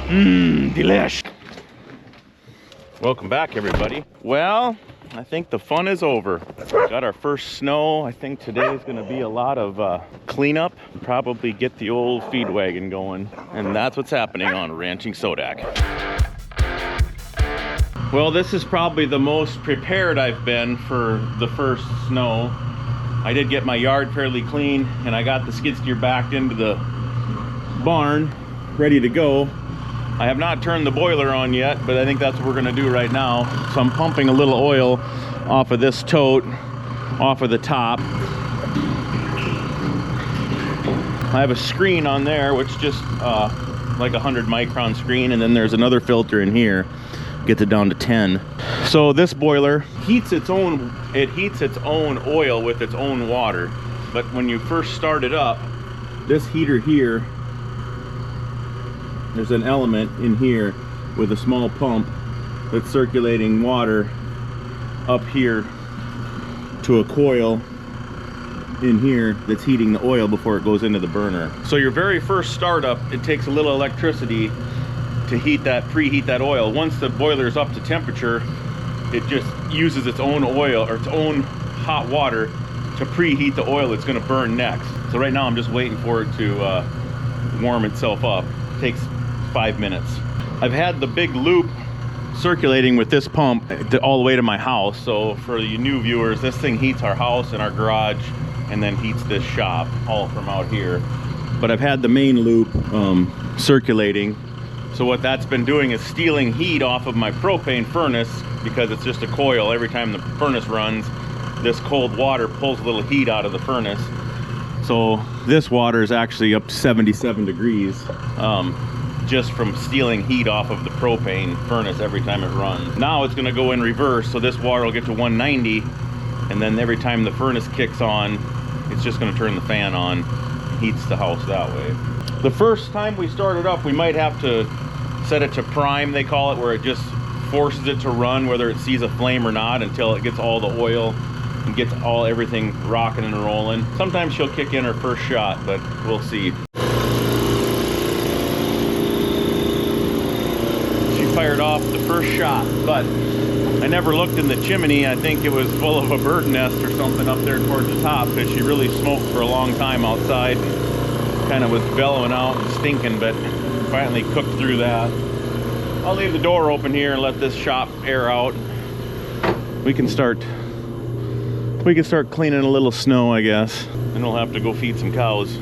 Delish. Welcome back, everybody. Well, I think the fun is over. Got our first snow. I think today is going to be a lot of cleanup. Probably get the old feed wagon going. And that's what's happening on Ranching Sodak. Well, this is probably the most prepared I've been for the first snow. I did get my yard fairly clean, and I got the skid steer backed into the barn, ready to go. I have not turned the boiler on yet, but I think that's what we're gonna do right now. So I'm pumping a little oil off of this tote, off of the top. I have a screen on there, which just like a 100 micron screen, and then there's another filter in here, gets it down to 10. So this boiler heats its own oil with its own water. But when you first start it up, this heater here, there's an element in here with a small pump that's circulating water up here to a coil in here that's heating the oil before it goes into the burner. So your very first startup, it takes a little electricity to preheat that oil. Once the boiler is up to temperature, it just uses its own oil or its own hot water to preheat the oil it's going to burn next. So right now I'm just waiting for it to warm itself up. It takes 5 minutes. I've had the big loop circulating with this pump all the way to my house. So for you new viewers, this thing heats our house and our garage and then heats this shop all from out here. But I've had the main loop circulating. So what that's been doing is stealing heat off of my propane furnace, because it's just a coil. Every time the furnace runs, this cold water pulls a little heat out of the furnace. So this water is actually up to 77 degrees. Just from stealing heat off of the propane furnace every time it runs. Now it's gonna go in reverse, so this water will get to 190, and then every time the furnace kicks on, it's just gonna turn the fan on, heats the house that way. The first time we start it up, we might have to set it to prime, they call it, where it just forces it to run whether it sees a flame or not until it gets all the oil and gets everything rocking and rolling. Sometimes she'll kick in her first shot, but we'll see. Fired off the first shot, but I never looked in the chimney. I think it was full of a bird nest or something up there towards the top, because she really smoked for a long time outside. Kind of was bellowing out and stinking, but finally cooked through that. I'll leave the door open here and let this shop air out. We can start cleaning a little snow, I guess, and we'll have to go feed some cows.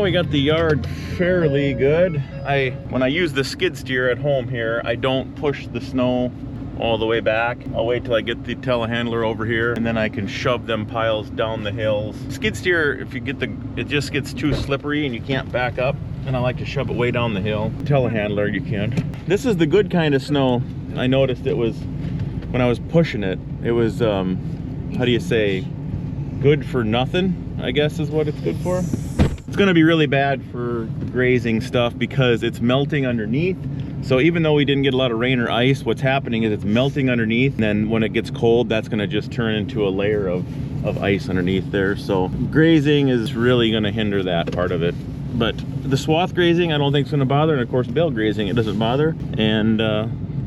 We got the yard fairly good. When I use the skid steer at home here, I don't push the snow all the way back. I'll wait till I get the telehandler over here, and then I can shove them piles down the hills. Skid steer, if you get it just gets too slippery and you can't back up, and I like to shove it way down the hill. Telehandler, you can. This is the good kind of snow. I noticed it was, when I was pushing it, it was, how do you say, good for nothing, I guess is what it's good for. It's gonna be really bad for grazing stuff because it's melting underneath. So even though we didn't get a lot of rain or ice, what's happening is it's melting underneath, and then when it gets cold, that's gonna just turn into a layer of ice underneath there. So grazing is really gonna hinder that part of it. But the swath grazing, I don't think it's gonna bother, and of course bale grazing, it doesn't bother. And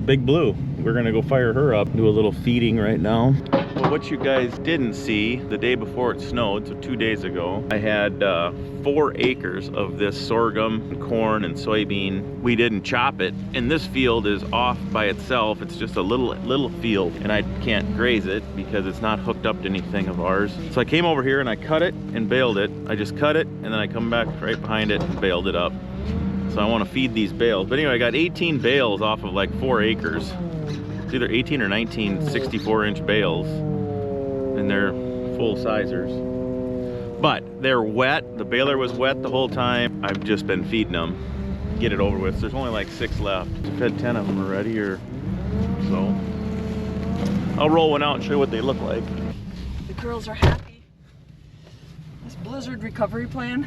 Big Blue, we're gonna go fire her up, do a little feeding right now. Well, what you guys didn't see, the day before it snowed, so 2 days ago, I had 4 acres of this sorghum, corn, and soybean. We didn't chop it, and this field is off by itself. It's just a little field, and I can't graze it because it's not hooked up to anything of ours. So I came over here and I cut it and baled it. I just cut it, and then I come back right behind it and baled it up. So I want to feed these bales. But anyway, I got 18 bales off of like 4 acres. It's either 18 or 19 64-inch bales, and they're full sizers. But they're wet. The baler was wet the whole time. I've just been feeding them. Get it over with. There's only like 6 left. I've fed 10 of them already, or so. I'll roll one out and show you what they look like. The girls are happy. This blizzard recovery plan.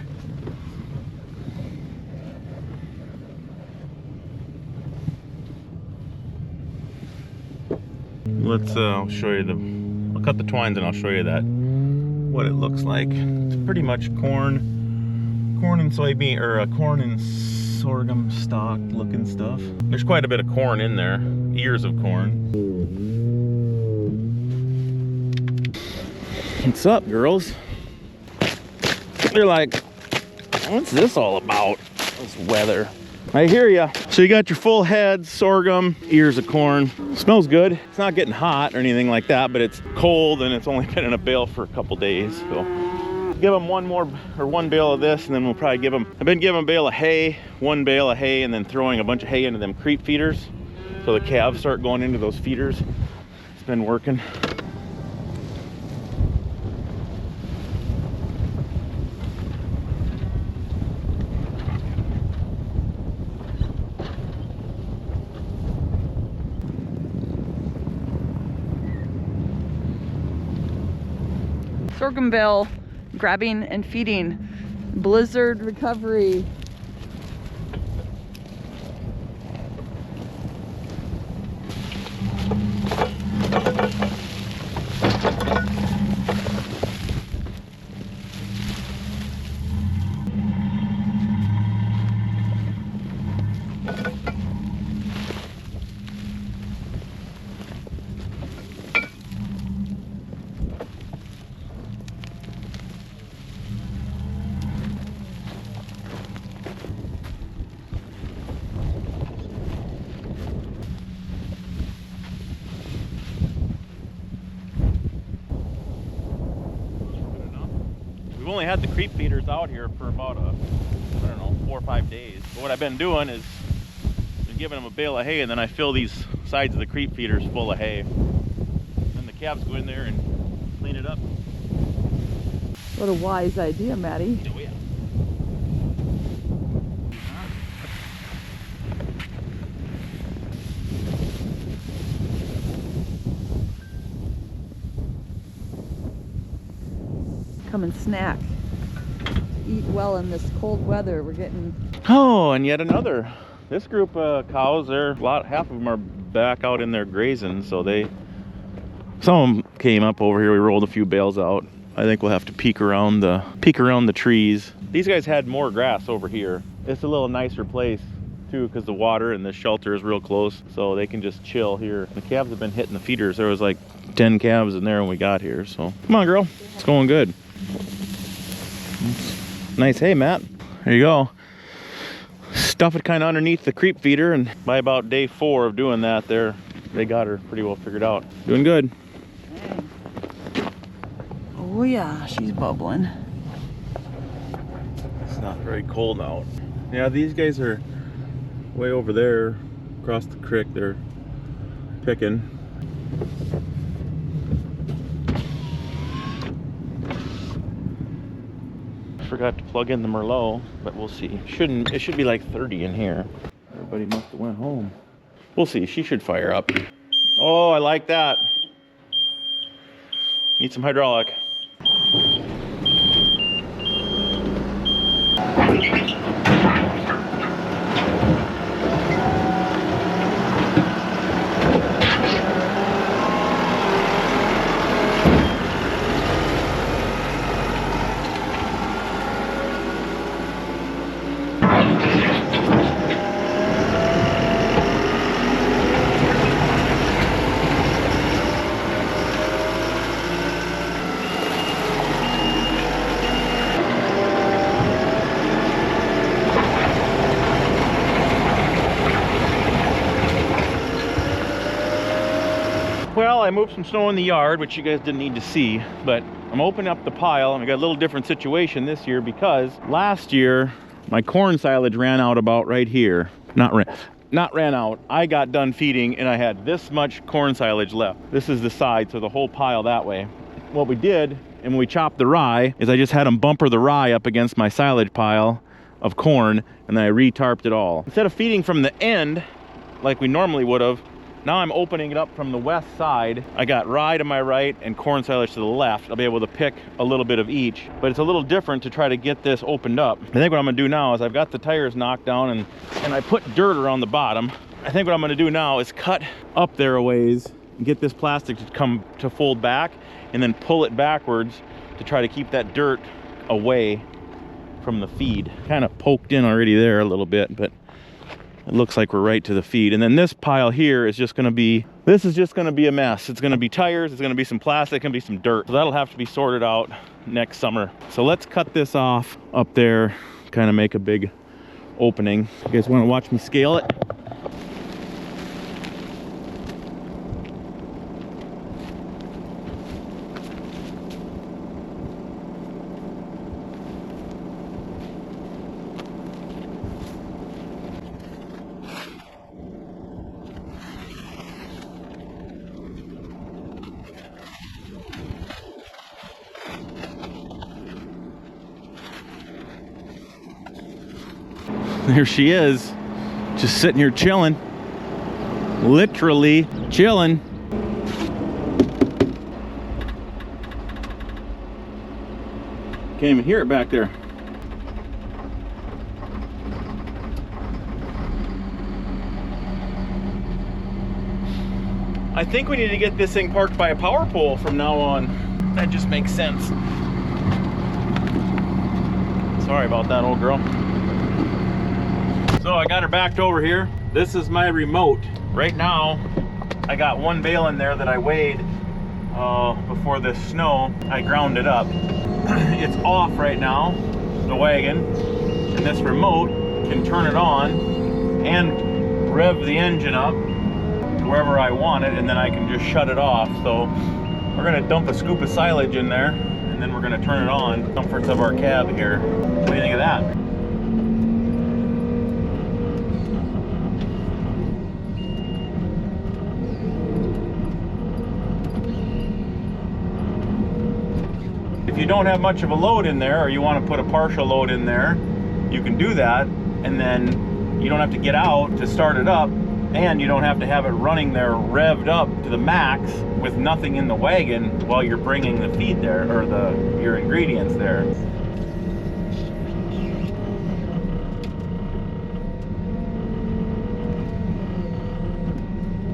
Let's I'll show you I'll cut the twines and I'll show you that, what it looks like. It's pretty much corn and soybean, or corn and sorghum stalk looking stuff. There's quite a bit of corn in there, ears of corn. What's up, girls? They're like, what's this all about, this weather? I hear ya. So you got your full head, sorghum, ears of corn. Smells good. It's not getting hot or anything like that, but it's cold and it's only been in a bale for a couple days. So give them one bale of this, and then we'll probably give them, I've been giving them a bale of hay, 1 bale of hay, and then throwing a bunch of hay into them creep feeders. So the calves start going into those feeders. It's been working. Sorghum bale grabbing and feeding. Blizzard recovery. We've only had the creep feeders out here for about, I don't know, 4 or 5 days. But what I've been doing is been giving them a bale of hay, and then I fill these sides of the creep feeders full of hay. Then the calves go in there and clean it up. What a wise idea, Matty. Oh, yeah. Come and snack. Eat well in this cold weather. We're getting... Oh, and yet another. This group of cows, half of them are back out in there grazing, so some of them came up over here. We rolled a few bales out. I think we'll have to peek around the trees. These guys had more grass over here. It's a little nicer place too, because the water and the shelter is real close, so they can just chill here. The calves have been hitting the feeders. There was like 10 calves in there when we got here, so come on, girl. It's going good. Nice hay, Matt. There you go. Stuff it kind of underneath the creep feeder, and by about day 4 of doing that, they got her pretty well figured out. Doing good. Oh yeah, she's bubbling. It's not very cold out. Yeah, these guys are way over there across the creek. They're picking. Forgot to plug in the Merlot, but we'll see. It should be like 30 in here. Everybody must have went home. We'll see. She should fire up. Oh, I like that. Need some hydraulic. I moved some snow in the yard, which you guys didn't need to see, but I'm opening up the pile, and we got a little different situation this year because last year my corn silage ran out about right here. Not ran out. I got done feeding and I had this much corn silage left. This is the side, so the whole pile that way. What we did, and when we chopped the rye, is I just had them bumper the rye up against my silage pile of corn, and then I re-tarped it all. Instead of feeding from the end, like we normally would have, now I'm opening it up from the west side. I got rye to my right and corn silage to the left. I'll be able to pick a little bit of each, but it's a little different to try to get this opened up. I think what I'm gonna do now is I've got the tires knocked down and I put dirt around the bottom. I think what I'm gonna do now is cut up there a ways and get this plastic to fold back and then pull it backwards to try to keep that dirt away from the feed. Kind of poked in already there a little bit, but it looks like we're right to the feed. And then this pile here is just gonna be, this is just gonna be a mess. It's gonna be tires, it's gonna be some plastic, it's gonna be some dirt. So that'll have to be sorted out next summer. So let's cut this off up there, kind of make a big opening. You guys wanna watch me scale it? There she is, just sitting here chilling, literally chilling. Can't even hear it back there. I think we need to get this thing parked by a power pole from now on. That just makes sense. Sorry about that, old girl. So I got her backed over here. This is my remote. Right now, I got one bale in there that I weighed before this snow. I ground it up. It's off right now, the wagon, and this remote can turn it on and rev the engine up to wherever I want it, and then I can just shut it off. So we're gonna dump a scoop of silage in there, and then we're gonna turn it on. Comforts of our cab here. What do you think of that? If you don't have much of a load in there, or you want to put a partial load in there, you can do that, and then you don't have to get out to start it up, and you don't have to have it running there revved up to the max with nothing in the wagon while you're bringing the feed there, or your ingredients there.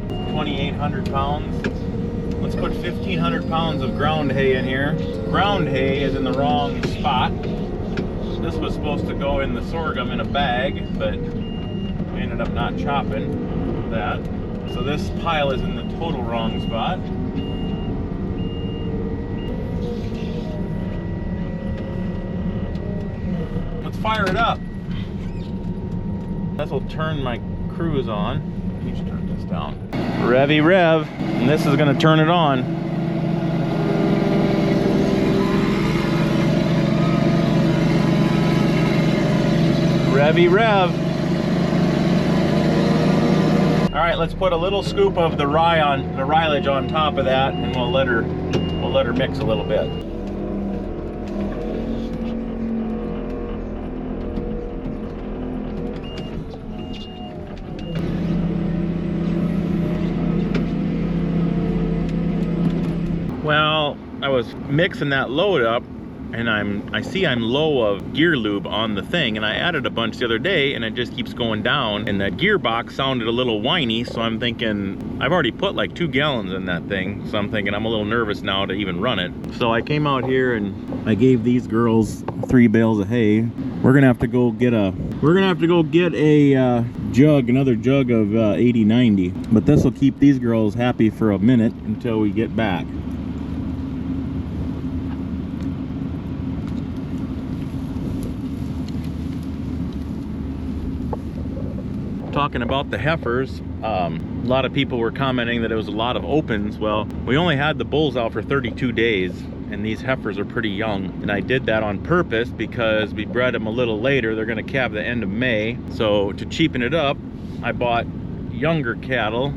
£2,800. Let's put 1,500 pounds of ground hay in here. Ground hay is in the wrong spot. This was supposed to go in the sorghum in a bag, but we ended up not chopping that. So this pile is in the total wrong spot. Let's fire it up. This will turn my cruise on. Let me turn this down. Revy rev, and this is going to turn it on. Revy rev. All right, let's put a little scoop of the rylage on top of that, and we'll let her mix a little bit. Well, I was mixing that load up, and I see I'm low of gear lube on the thing, and I added a bunch the other day, and it just keeps going down, and that gearbox sounded a little whiny, so I'm thinking, I've already put like 2 gallons in that thing, so I'm thinking I'm a little nervous now to even run it. So I came out here and I gave these girls 3 bales of hay. We're gonna have to go get a jug, another jug of 80-90, but this will keep these girls happy for a minute until we get back. Talking about the heifers, A lot of people were commenting that it was a lot of opens. Well, we only had the bulls out for 32 days, and these heifers are pretty young. And I did that on purpose because we bred them a little later. They're gonna calve the end of May. So to cheapen it up, I bought younger cattle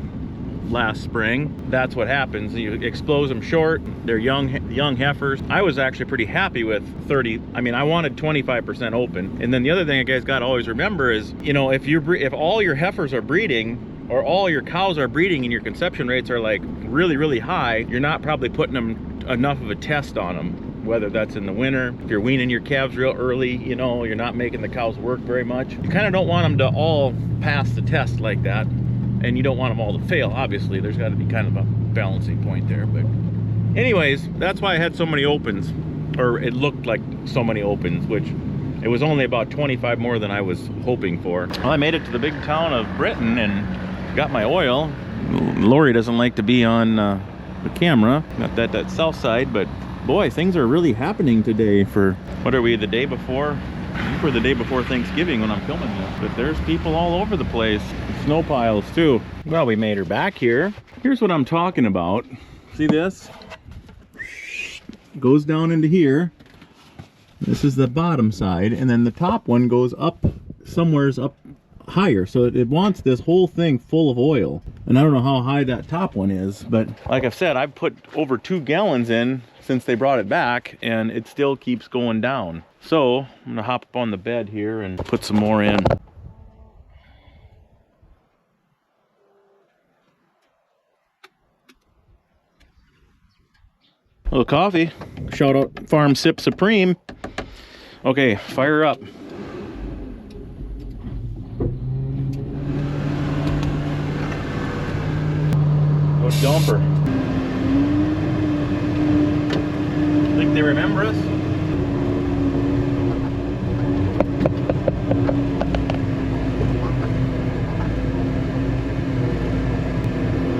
last spring. That's what happens. You expose them short. They're young heifers. I was actually pretty happy with 30. I mean, I wanted 25% open. And then the other thing you guys got to always remember is, you know, if all your heifers are breeding, or all your cows are breeding and your conception rates are like really, really high, you're not probably putting them enough of a test on them, whether that's in the winter. If you're weaning your calves real early, you know, you're not making the cows work very much. You kind of don't want them to all pass the test like that. And you don't want them all to fail, obviously. There's got to be kind of a balancing point there. But anyways, that's why I had so many opens, or it looked like so many opens, which it was only about 25 more than I was hoping for. Well, I made it to the big town of Britton and got my oil. Lori doesn't like to be on the camera, got that south side, but boy, things are really happening today. For what are we, the day before? For the day before Thanksgiving when I'm filming this. But there's people all over the place. Snow piles too. Well, we made her back here. Here's what I'm talking about. See this? Goes down into here. This is the bottom side, and then the top one goes up somewheres up higher. So it wants this whole thing full of oil. And I don't know how high that top one is, but like I've said, I've put over 2 gallons in since they brought it back, and it still keeps going down. So I'm gonna hop up on the bed here and put some more in. A little coffee. Shout out Farm Sip Supreme. Okay, fire up. Go dumper. Think they remember us?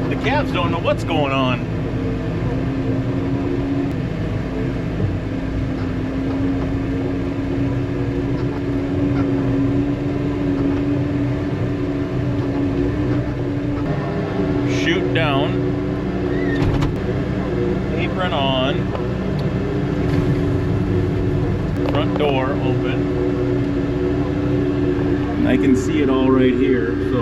The calves don't know what's going on. Shoot down. Apron on. Front door open. I can see it all right here, so.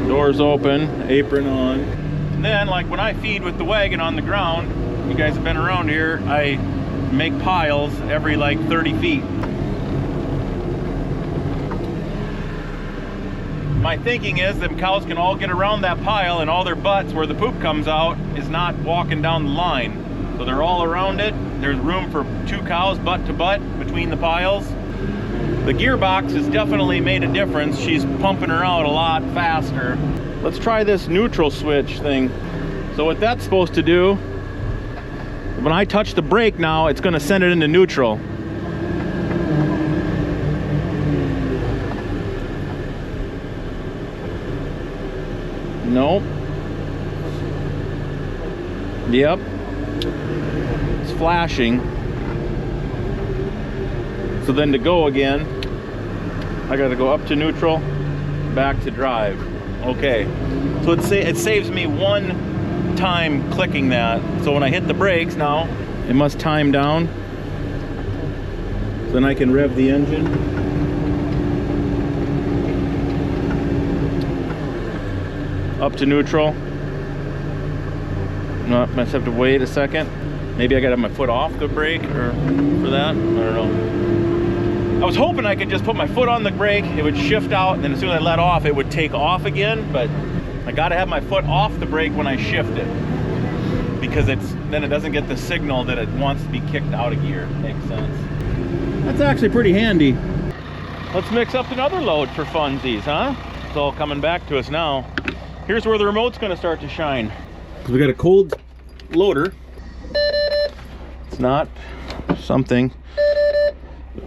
Doors open, apron on. And then, like when I feed with the wagon on the ground, you guys have been around here, I make piles every like 30 feet. My thinking is them cows can all get around that pile, and all their butts where the poop comes out is not walking down the line. So they're all around it. There's room for 2 cows butt to butt between the piles. The gearbox has definitely made a difference. She's pumping her out a lot faster. Let's try this neutral switch thing. So what that's supposed to do, when I touch the brake now, it's going to send it into neutral. Nope. Yep. It's flashing. So then to go again, I got to go up to neutral, back to drive. Okay. So it saves me 1 time clicking that. So when I hit the brakes now, it must time down. So then I can rev the engine. Up to neutral. No, I just have to wait a second. Maybe I gotta have my foot off the brake or for that. I don't know. I was hoping I could just put my foot on the brake, it would shift out, and then as soon as I let off, it would take off again, but I gotta have my foot off the brake when I shift it, because then it doesn't get the signal that it wants to be kicked out of gear. Makes sense. That's actually pretty handy. Let's mix up another load for funsies, huh? It's all coming back to us now. Here's where the remote's gonna start to shine. So we got a cold loader. It's not something.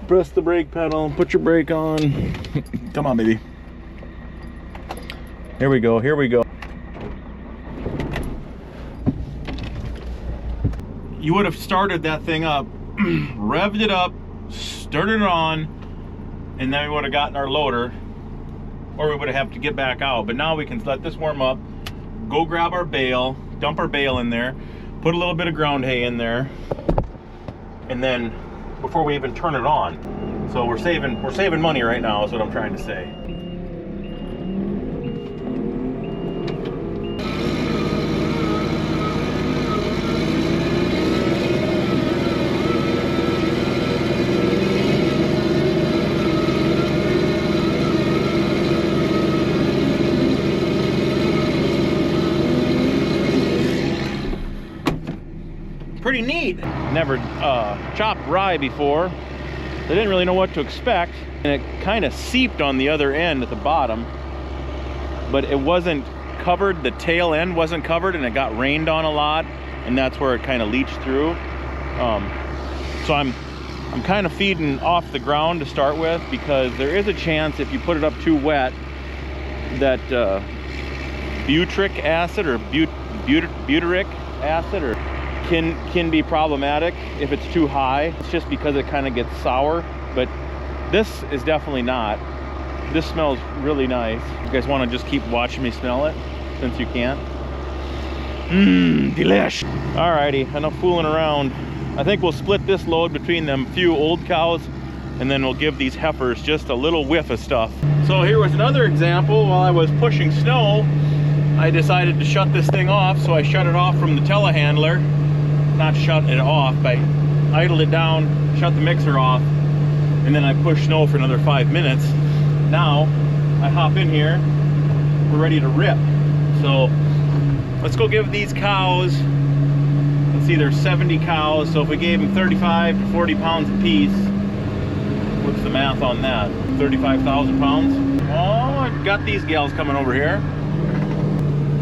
Press the brake pedal, put your brake on. Come on, baby. Here we go, here we go. you would have started that thing up, revved it up, started it on, and then we would have gotten our loader, or we would have to get back out. But now we can let this warm up, go grab our bale, dump our bale in there, put a little bit of ground hay in there, and then before we even turn it on. So we're saving money right now is what I'm trying to say. Pretty neat. Never chopped rye before. I didn't really know what to expect, and it kind of seeped on the other end at the bottom, but it wasn't covered. The tail end wasn't covered, and it got rained on a lot, and that's where it kind of leached through. So I'm kind of feeding off the ground to start with, because there is a chance if you put it up too wet that butyric acid or butyric acid or can be problematic if it's too high. It's just because it kind of gets sour, but this is definitely not. This smells really nice. You guys want to just keep watching me smell it since you can't? Delish. Alrighty, enough fooling around. I think we'll split this load between them few old cows, and then we'll give these heifers just a little whiff of stuff. So here was another example. While I was pushing snow, I decided to shut this thing off, so I shut it off from the telehandler. Not shut it off, but I idled it down, shut the mixer off, and then I pushed snow for another 5 minutes. Now I hop in here, we're ready to rip. So let's go give these cows, let's see, there's 70 cows, so if we gave them 35 to 40 pounds a piece, what's the math on that? 35,000 pounds? Oh, I got these gals coming over here.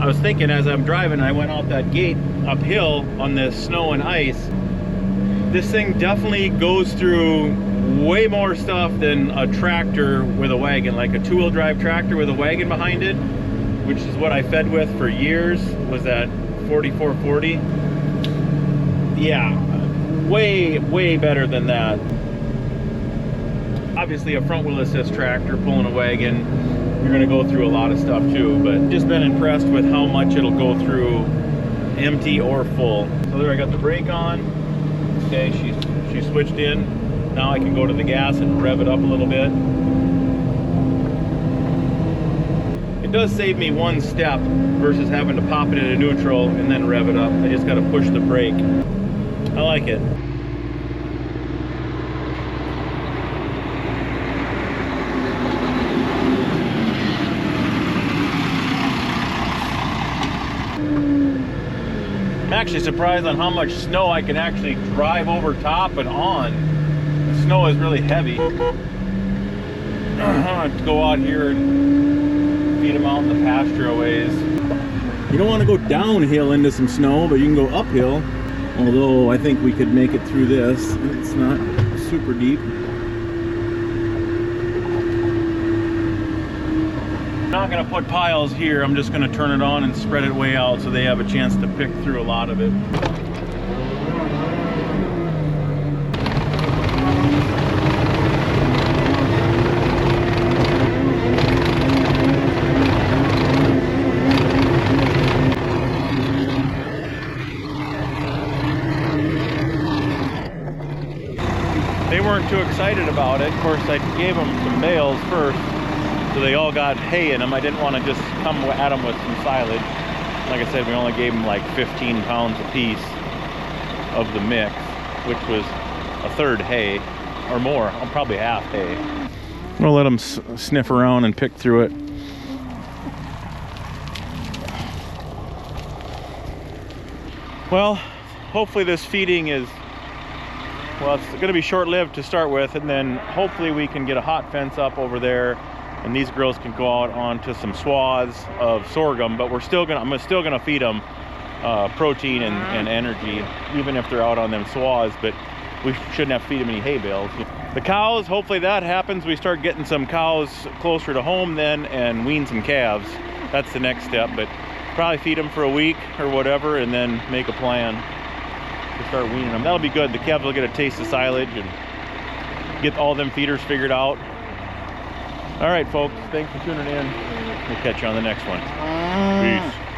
I was thinking as I'm driving, I went out that gate uphill on this snow and ice. This thing definitely goes through way more stuff than a tractor with a wagon, like a two-wheel drive tractor with a wagon behind it, which is what I fed with for years, was that 4440. Yeah, way better than that. Obviously a front wheel assist tractor pulling a wagon, you're going to go through a lot of stuff too, but just been impressed with how much it'll go through, empty or full. So there, I got the brake on. Okay, she switched in. Now I can go to the gas and rev it up a little bit. It does save me one step versus having to pop it into neutral and then rev it up. I just got to push the brake. I like it. I'm actually surprised on how much snow I can actually drive over top and on. The snow is really heavy. I'm gonna have to go out here and feed them out in the pasture a ways. You don't want to go downhill into some snow, but you can go uphill. Although I think we could make it through this. It's not super deep. I'm not going to put piles here. I'm just going to turn it on and spread it way out so they have a chance to pick through a lot of it. They weren't too excited about it. Of course, I gave them some bales first, so they all got hay in them. I didn't want to just come at them with some silage. Like I said, we only gave them like 15 pounds a piece of the mix, which was a third hay or more, probably half hay. I'm gonna let them sniff around and pick through it. Well, hopefully this feeding is, well, it's gonna be short-lived to start with, and then hopefully we can get a hot fence up over there and these girls can go out onto some swaths of sorghum, but I'm still gonna feed them protein and energy, even if they're out on them swaths, but we shouldn't have to feed them any hay bales. The cows, hopefully that happens. We start getting some cows closer to home then and wean some calves. That's the next step, but probably feed them for a week or whatever and then make a plan. to start weaning them. That'll be good. The calves will get a taste of silage and get all them feeders figured out. All right, folks, thanks for tuning in. We'll catch you on the next one. Peace.